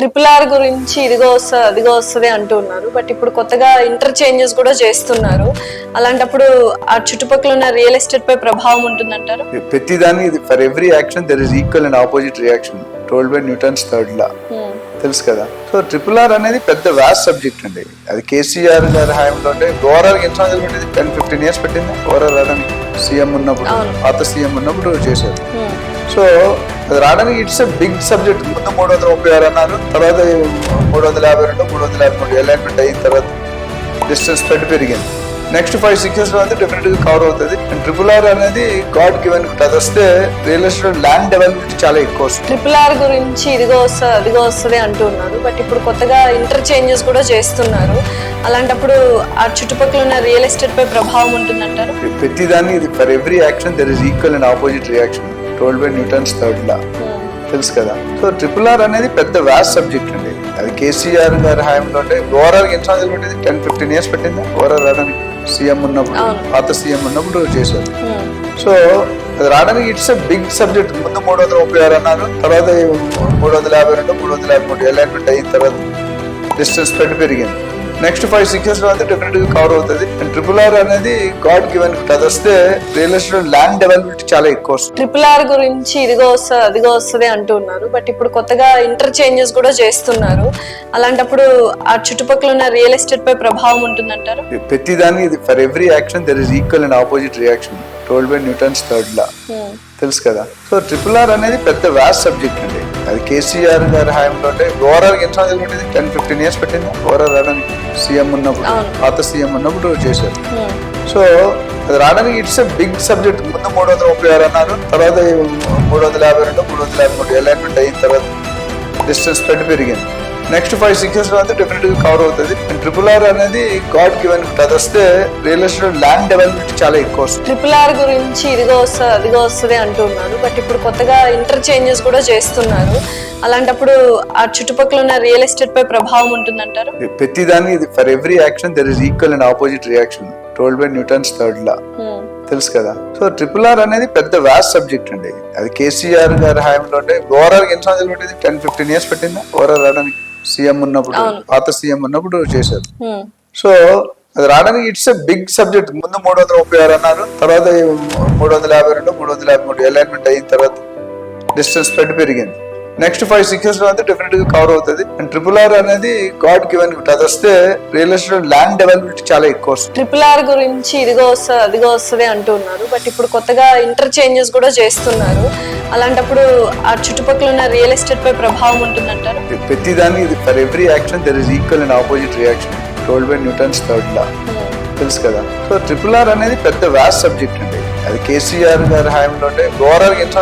Triple R గురించి ఇదిగో వస్తుంది అదిగో వస్తుంది అంటూ ఉన్నారు. బట్ ఇప్పుడు కొత్తగా ఇంటర్చేంజెస్ కూడా చేస్తున్నారు. అలాంటప్పుడు ఆ చుట్టుపక్కల ఉన్న రియల్ ఎస్టేట్ పై ప్రభావం ఉంటుందంటారు? ప్రతిదాన్ని ఇది for every action there is equal and opposite reaction told by Newton's third law. తెలుసు కదా. సో ట్రిపుల్ ఆర్ అనేది పెద్ద వ్యాస్ట్ సబ్జెక్ట్ అండి. అది కేసీఆర్ గారి హయాంలో అంటే ఓవరాల్ ఎంత పట్టింది? 10-15 years పట్టింది ఓవరాల్ రావడానికి. సీఎం ఉన్నప్పుడు, పాత సీఎం ఉన్నప్పుడు చేశారు. సో అది రావడానికి ఇట్స్ ఎ బిగ్ సబ్జెక్ట్. ముందు 336 అన్నారు, తర్వాత 352, 353 అలైన్మెంట్ అయిన తర్వాత డిస్టెన్స్ పెరిగింది. నెక్స్ట్ 5-6 years అయితే డెఫినెట్ గా కవర్ అవుతుంది. ట్రిపుల్ ఆర్ అనేది గాడ్ గివెన్. అది వస్తే రియల్ ఎస్టేట్ ల్యాండ్ డెవలప్మెంట్ చాలా ఎక్కువ వస్తుంది. ట్రిపుల్ ఆర్ గురించి ఇదిగో వస్తుంది అదిగో వస్తుంది అంటూ ఉన్నారు. బట్ ఇప్పుడు కొత్తగా ఇంటర్చేంజెస్ కూడా చేస్తున్నారు. అలాంటప్పుడు ఆ చుట్టుపక్కల ఉన్న రియల్ ఎస్టేట్ పై ప్రభావం ఉంటుందంటారు? ప్రతిదాన్ని ఇది for every action there is equal and opposite reaction told by Newton's third law. తెలుసు కదా. సో ట్రిపుల్ ఆర్ అనేది పెద్ద వ్యాస్ట్ సబ్జెక్ట్ అండి. అది కేసీఆర్ గారి హయాంలో అంటే ఓవరాల్ ఎంత పట్టింది? 10-15 years పట్టింది ఓవరాల్ రావడానికి. సీఎం ఉన్నప్పుడు, పాత సీఎం ఉన్నప్పుడు చేశారు. సో అది రావడానికి ఇట్స్ ఎ బిగ్ సబ్జెక్ట్. ముందు 336 అన్నారు, తర్వాత 352, 353 అలైన్మెంట్ అయిన తర్వాత డిస్టెన్స్ పెరిగింది. నెక్స్ట్ 5-6 years అయితే డెఫినెట్ గా కవర్ అవుతుంది. ట్రిపుల్ ఆర్ అనేది గాడ్ గివెన్. అది వస్తే రియల్ ఎస్టేట్ ల్యాండ్ డెవలప్మెంట్ చాలా ఎక్కువ వస్తుంది. ట్రిపుల్ ఆర్ గురించి ఇదిగో వస్తుంది అదిగో వస్తుంది అంటూ ఉన్నారు. బట్ ఇప్పుడు కొత్తగా ఇంటర్చేంజెస్ కూడా చేస్తున్నారు. అలాంటప్పుడు ఆ చుట్టుపక్కల ఉన్న రియల్ ఎస్టేట్ పై ప్రభావం ఉంటుందంటారు? ప్రతిదాన్ని ఇది for every action there is equal and opposite reaction told by Newton's third law. తెలుసు కదా. సో ట్రిపుల్ ఆర్ అనేది పెద్ద వ్యాస్ట్ సబ్జెక్ట్ అండి. అది కేసీఆర్ గారి హయాంలో అంటే ఓవరాల్ ఎంత పట్టింది? 10-15 years పట్టింది ఓవరాల్ రావడానికి. సీఎం ఉన్నప్పుడు, పాత సీఎం ఉన్నప్పుడు చేశారు. సో అది రావడానికి ఇట్స్ ఎ బిగ్ సబ్జెక్ట్. ముందు 336 అన్నారు, తర్వాత 352, 353 అలైన్మెంట్ అయిన తర్వాత డిస్టెన్స్ పెరిగింది. నెక్స్ట్ 5-6 years అయితే డెఫినెట్ గా కవర్ అవుతుంది. ట్రిపుల్ ఆర్ అనేది గాడ్ గివెన్. అది వస్తే రియల్ ఎస్టేట్ ల్యాండ్ డెవలప్మెంట్ చాలా ఎక్కువ వస్తుంది. ట్రిపుల్ ఆర్ గురించి ఇదిగో వస్తుంది అదిగో వస్తుంది అంటూ ఉన్నారు. బట్ ఇప్పుడు కొత్తగా ఇంటర్చేంజెస్ కూడా చేస్తున్నారు. అలాంటప్పుడు ఆ చుట్టుపక్కల ఉన్న రియల్ ఎస్టేట్ పై ప్రభావం ఉంటుందంటారు? ప్రతిదాన్ని ఇది for every action there is equal and opposite reaction told by Newton's third law. తెలుసు కదా. సో ట్రిపుల్ ఆర్ అనేది పెద్ద వ్యాస్ట్ సబ్జెక్ట్ అండి. అది కేసీఆర్ గారి హయాంలో అంటే ఓవరాల్ ఎంత పట్టింది? 10-15 years పట్టింది ఓవరాల్ రావడానికి. సీఎం ఉన్నప్పుడు, పాత సీఎం ఉన్నప్పుడు చేశారు. సో అది రావడానికి ఇట్స్ ఎ బిగ్ సబ్జెక్ట్. ముందు 336 అన్నారు, తర్వాత 352, 353 అలైన్మెంట్ అయిన తర్వాత డిస్టెన్స్ పెరిగింది. నెక్స్ట్ 5-6 years అయితే డెఫినెట్ గా కవర్ అవుతుంది. ట్రిపుల్ ఆర్ అనేది గాడ్ గివెన్. అది వస్తే రియల్ ఎస్టేట్ ల్యాండ్ డెవలప్మెంట్ చాలా ఎక్కువ వస్తుంది. ట్రిపుల్ ఆర్ గురించి ఇదిగో వస్తుంది అదిగో వస్తుంది అంటూ ఉన్నారు. బట్ ఇప్పుడు కొత్తగా ఇంటర్చేంజెస్ కూడా చేస్తున్నారు. అలాంటప్పుడు ఆ చుట్టుపక్కల ఉన్న రియల్ ఎస్టేట్ పై ప్రభావం ఉంటుందంటారు? ప్రతిదాన్ని ఇది for every action there is equal and opposite reaction told by Newton's third law. తెలుసు కదా. సో ట్రిపుల్ ఆర్ అనేది పెద్ద వ్యాస్ట్ సబ్జెక్ట్ అండి. అది కేసీఆర్ గారి హయాంలో అంటే ఓవరాల్ ఎంత